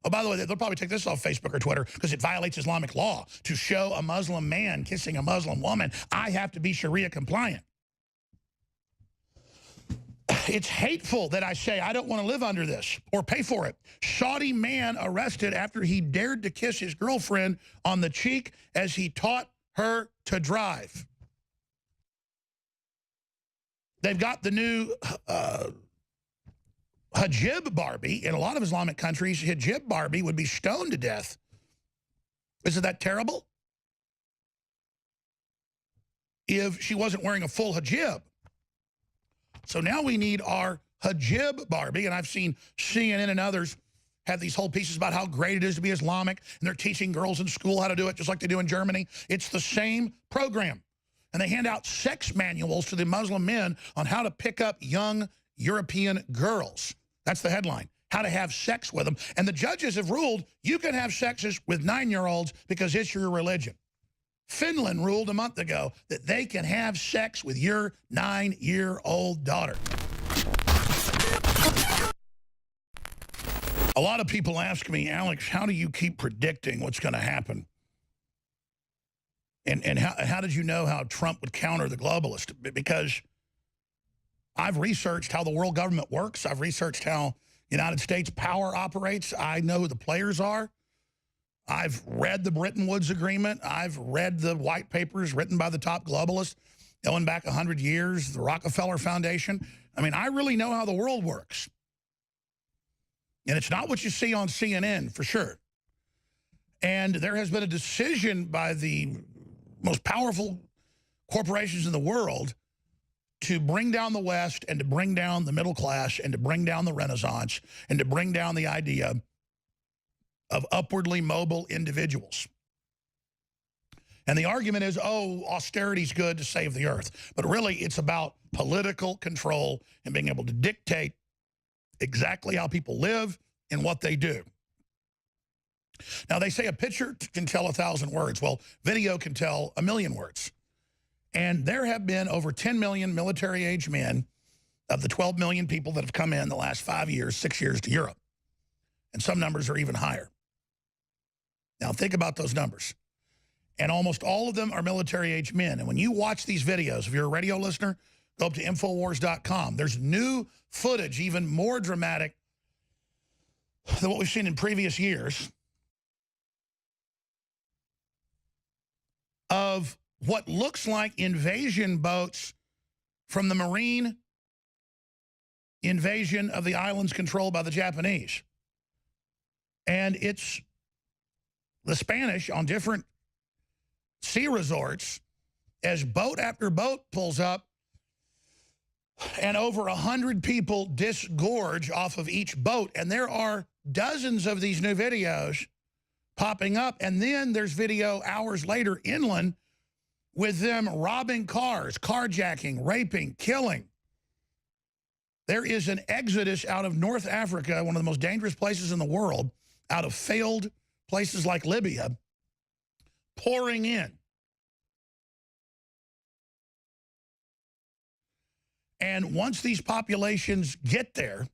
Oh, by the way, they'll probably take this off Facebook or Twitter because it violates Islamic law to show a Muslim man kissing a Muslim woman. I have to be Sharia compliant. It's hateful that I say I don't want to live under this or pay for it. Saudi man arrested after he dared to kiss his girlfriend on the cheek as he taught her to drive. They've got the new hijab Barbie. In a lot of Islamic countries, hijab Barbie would be stoned to death. Isn't that terrible? If she wasn't wearing a full hijab. So now we need our hijab Barbie, and I've seen CNN and others have these whole pieces about how great it is to be Islamic, and they're teaching girls in school how to do it just like they do in Germany. It's the same program. And they hand out sex manuals to the Muslim men on how to pick up young European girls. That's the headline, how to have sex with them. And the judges have ruled you can have sexes with 9-year-olds because it's your religion. Finland ruled a month ago that they can have sex with your 9-year-old daughter. A lot of people ask me, Alex, how do you keep predicting what's going to happen? And how did you know how Trump would counter the globalist? Because I've researched how the world government works. I've researched how United States power operates. I know who the players are. I've read the Bretton Woods Agreement. I've read the white papers written by the top globalists going back 100 years, the Rockefeller Foundation. I mean, I really know how the world works. And it's not what you see on CNN, for sure. And there has been a decision by the most powerful corporations in the world to bring down the West and to bring down the middle class and to bring down the Renaissance and to bring down the idea of upwardly mobile individuals. And the argument is, oh, austerity's good to save the earth. But really, it's about political control and being able to dictate exactly how people live and what they do. Now, they say a picture can tell 1,000 words. Well, video can tell 1,000,000 words. And there have been over 10 million military-age men of the 12 million people that have come in the last 5 years, 6 years to Europe. And some numbers are even higher. Now, think about those numbers. And almost all of them are military-age men. And when you watch these videos, if you're a radio listener, go up to Infowars.com. There's new footage, even more dramatic than what we've seen in previous years, of what looks like invasion boats from the Marine invasion of the islands controlled by the Japanese. And it's the Spanish on different sea resorts as boat after boat pulls up and over 100 people disgorge off of each boat. And there are dozens of these new videos popping up. And then there's video hours later inland with them robbing cars, carjacking, raping, killing. There is an exodus out of North Africa, one of the most dangerous places in the world, out of failed places like Libya, pouring in. And once these populations get there,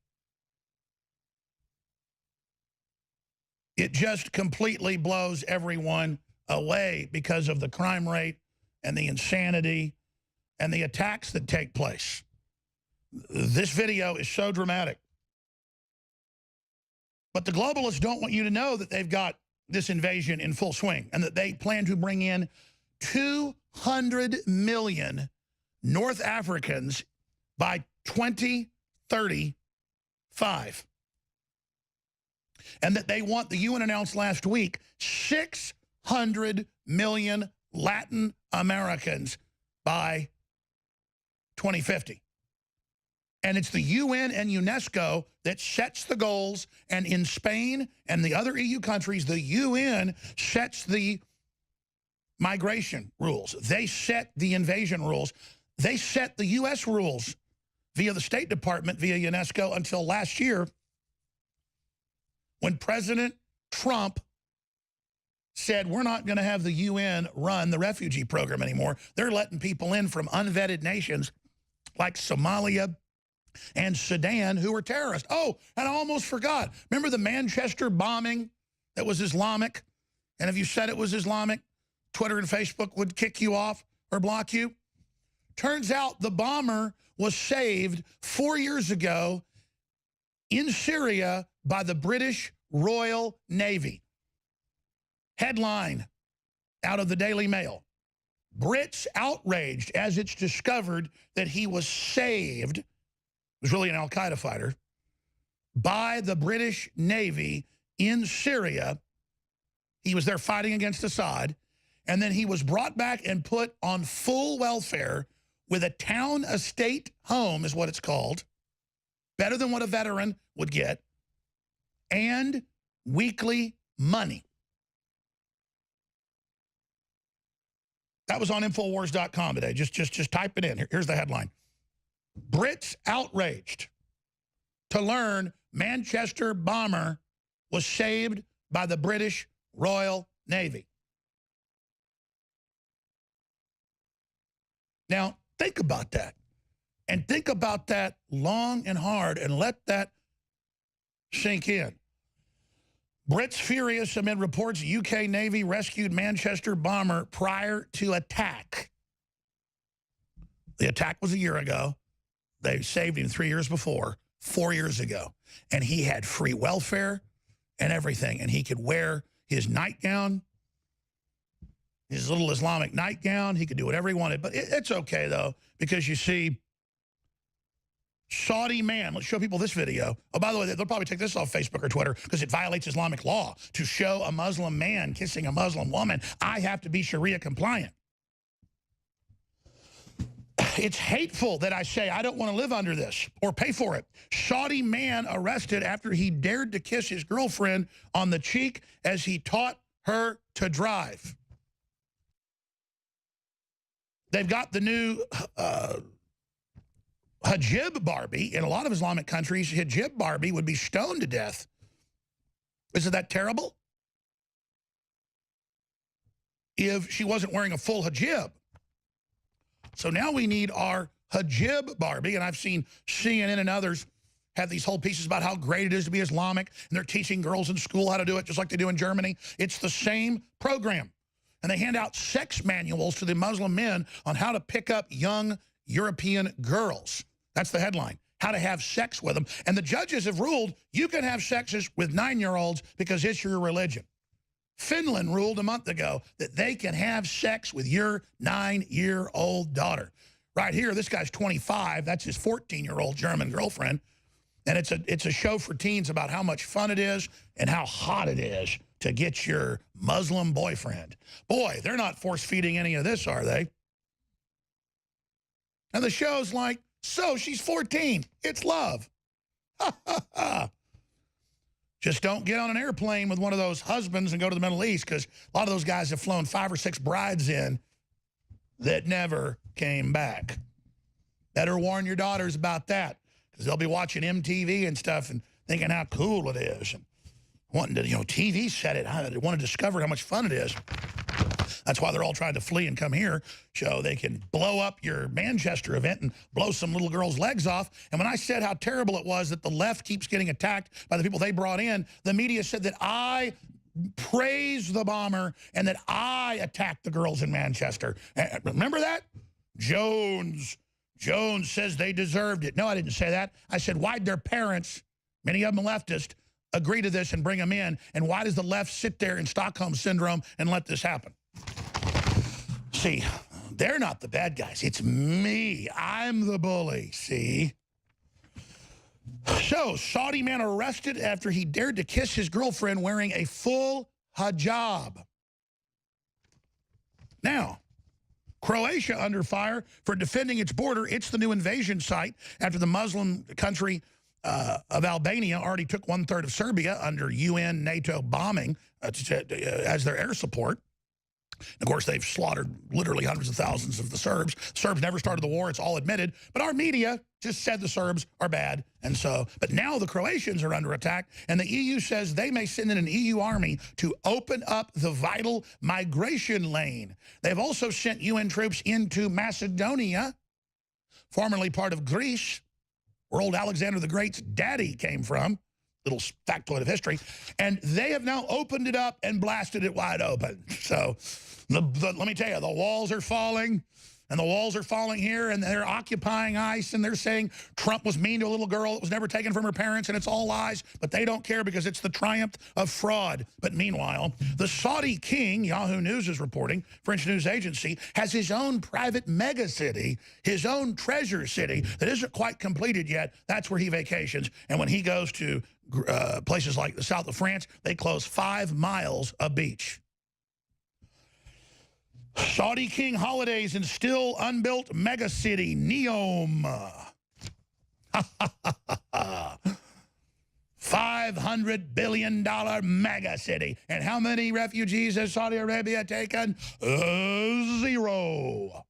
it just completely blows everyone away because of the crime rate and the insanity and the attacks that take place. This video is so dramatic. But the globalists don't want you to know that they've got this invasion in full swing and that they plan to bring in 200 million North Africans by 2035. And that they want, the UN announced last week, 600 million Latin Americans by 2050. And it's the UN and UNESCO that sets the goals. And in Spain and the other EU countries, the UN sets the migration rules. They set the invasion rules. They set the US rules via the State Department, via UNESCO, until last year when President Trump said, we're not going to have the UN run the refugee program anymore. They're letting people in from unvetted nations like Somalia and Sudan, who were terrorists. Oh, and I almost forgot. Remember the Manchester bombing that was Islamic? And if you said it was Islamic, Twitter and Facebook would kick you off or block you. Turns out the bomber was saved 4 years ago in Syria by the British Royal Navy. Headline out of the Daily Mail. Brits outraged as it's discovered that he was saved, was really an al-Qaeda fighter, by the British Navy in Syria. He was there fighting against Assad, and then he was brought back and put on full welfare with a town estate home, is what it's called, better than what a veteran would get, and weekly money. That was on Infowars.com today. Just type it in. Here's the headline. Brits outraged to learn Manchester bomber was saved by the British Royal Navy. Now, think about that. And think about that long and hard and let that sink in. Brits furious amid reports UK Navy rescued Manchester bomber prior to attack. The attack was a year ago. They saved him 3 years before, 4 years ago. And he had free welfare and everything. And he could wear his nightgown, his little Islamic nightgown. He could do whatever he wanted. But it's okay, though, because you see, Saudi man, let's show people this video. Oh, by the way, they'll probably take this off Facebook or Twitter because it violates Islamic law. To show a Muslim man kissing a Muslim woman, I have to be Sharia compliant. It's hateful that I say I don't want to live under this or pay for it. Saudi man arrested after he dared to kiss his girlfriend on the cheek as he taught her to drive. They've got the new hijab Barbie. In a lot of Islamic countries, hijab Barbie would be stoned to death. Isn't that terrible? If she wasn't wearing a full hijab. So now we need our hijab Barbie, and I've seen CNN and others have these whole pieces about how great it is to be Islamic, and they're teaching girls in school how to do it just like they do in Germany. It's the same program. And they hand out sex manuals to the Muslim men on how to pick up young European girls. That's the headline. How to have sex with them. And the judges have ruled you can have sexes with 9-year-olds because it's your religion. Finland ruled a month ago that they can have sex with your 9-year-old daughter. Right here, this guy's 25. That's his 14-year-old German girlfriend. And it's a show for teens about how much fun it is and how hot it is to get your Muslim boyfriend. Boy, they're not force-feeding any of this, are they? And the show's like, so she's 14. It's love. Ha, ha, ha. Just don't get on an airplane with one of those husbands and go to the Middle East, because a lot of those guys have flown 5 or 6 brides in that never came back. Better warn your daughters about that, because they'll be watching MTV and stuff and thinking how cool it is and wanting to, TV set it. They want to discover how much fun it is. That's why they're all trying to flee and come here so they can blow up your Manchester event and blow some little girl's legs off. And when I said how terrible it was that the left keeps getting attacked by the people they brought in, the media said that I praised the bomber and that I attacked the girls in Manchester. Remember that? Jones says they deserved it. No, I didn't say that. I said, why'd their parents, many of them leftist, agree to this and bring them in? And why does the left sit there in Stockholm Syndrome and let this happen? See, they're not the bad guys. It's me. I'm the bully, see? So, Saudi man arrested after he dared to kiss his girlfriend wearing a full hijab. Now, Croatia under fire for defending its border. It's the new invasion site after the Muslim country of Albania already took 1/3 of Serbia under UN, NATO bombing as their air support. Of course, they've slaughtered literally hundreds of thousands of the Serbs. Serbs never started the war. It's all admitted. But our media just said the Serbs are bad. And so, but now the Croatians are under attack. And the EU says they may send in an EU army to open up the vital migration lane. They've also sent UN troops into Macedonia, formerly part of Greece. where old Alexander the Great's daddy came from. Little factoid of history. And they have now opened it up and blasted it wide open. So let me tell you, the walls are falling. And the walls are falling here, and they're occupying ICE, and they're saying Trump was mean to a little girl that was never taken from her parents, and it's all lies, but they don't care because it's the triumph of fraud. But meanwhile, the Saudi king, Yahoo News is reporting, French news agency, has his own private mega city, his own treasure city that isn't quite completed yet. That's where he vacations. And when he goes to places like the south of France, they close 5 miles of beach. Saudi king holidays in still unbuilt megacity, Neom. $500 billion megacity. And how many refugees has Saudi Arabia taken? 0.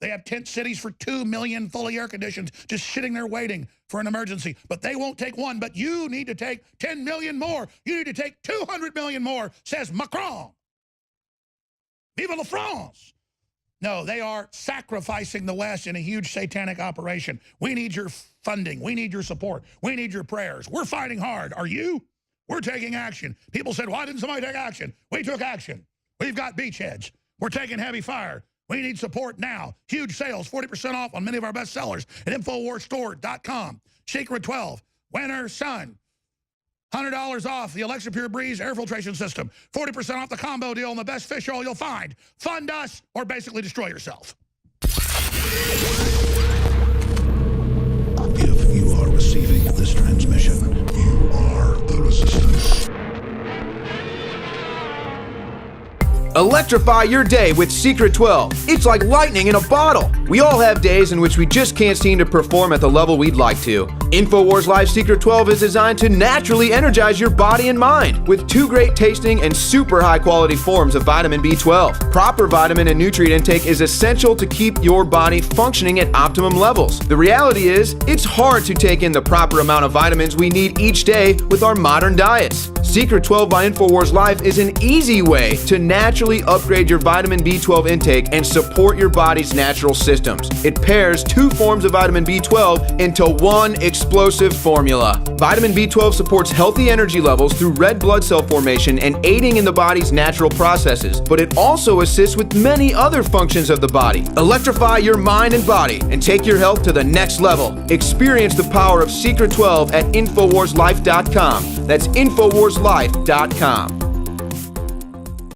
They have tent cities for 2 million fully air-conditioned, just sitting there waiting for an emergency. But they won't take 1, but you need to take 10 million more. You need to take 200 million more, says Macron. Vive la France! No, they are sacrificing the West in a huge satanic operation. We need your funding. We need your support. We need your prayers. We're fighting hard. Are you? We're taking action. People said, why didn't somebody take action? We took action. We've got beachheads. We're taking heavy fire. We need support now. Huge sales, 40% off on many of our best sellers at InfoWarsStore.com. Secret 12, Winter Sun. $100 off the Alexa Pure Breeze air filtration system. 40% off the combo deal on the best fish oil you'll find. Fund us or basically destroy yourself. If you are receiving this transmission, you are the Resistance. Electrify your day with Secret 12. It's like lightning in a bottle. We all have days in which we just can't seem to perform at the level we'd like to. InfoWars Live Secret 12 is designed to naturally energize your body and mind with 2 great tasting and super high quality forms of vitamin B12. Proper vitamin and nutrient intake is essential to keep your body functioning at optimum levels. The reality is, it's hard to take in the proper amount of vitamins we need each day with our modern diets. Secret 12 by InfoWars Live is an easy way to naturally upgrade your vitamin B12 intake and support your body's natural systems. It pairs 2 forms of vitamin B12 into one explosive formula. Vitamin B12 supports healthy energy levels through red blood cell formation and aiding in the body's natural processes, but it also assists with many other functions of the body. Electrify your mind and body and take your health to the next level. Experience the power of Secret 12 at InfoWarsLife.com. That's InfoWarsLife.com.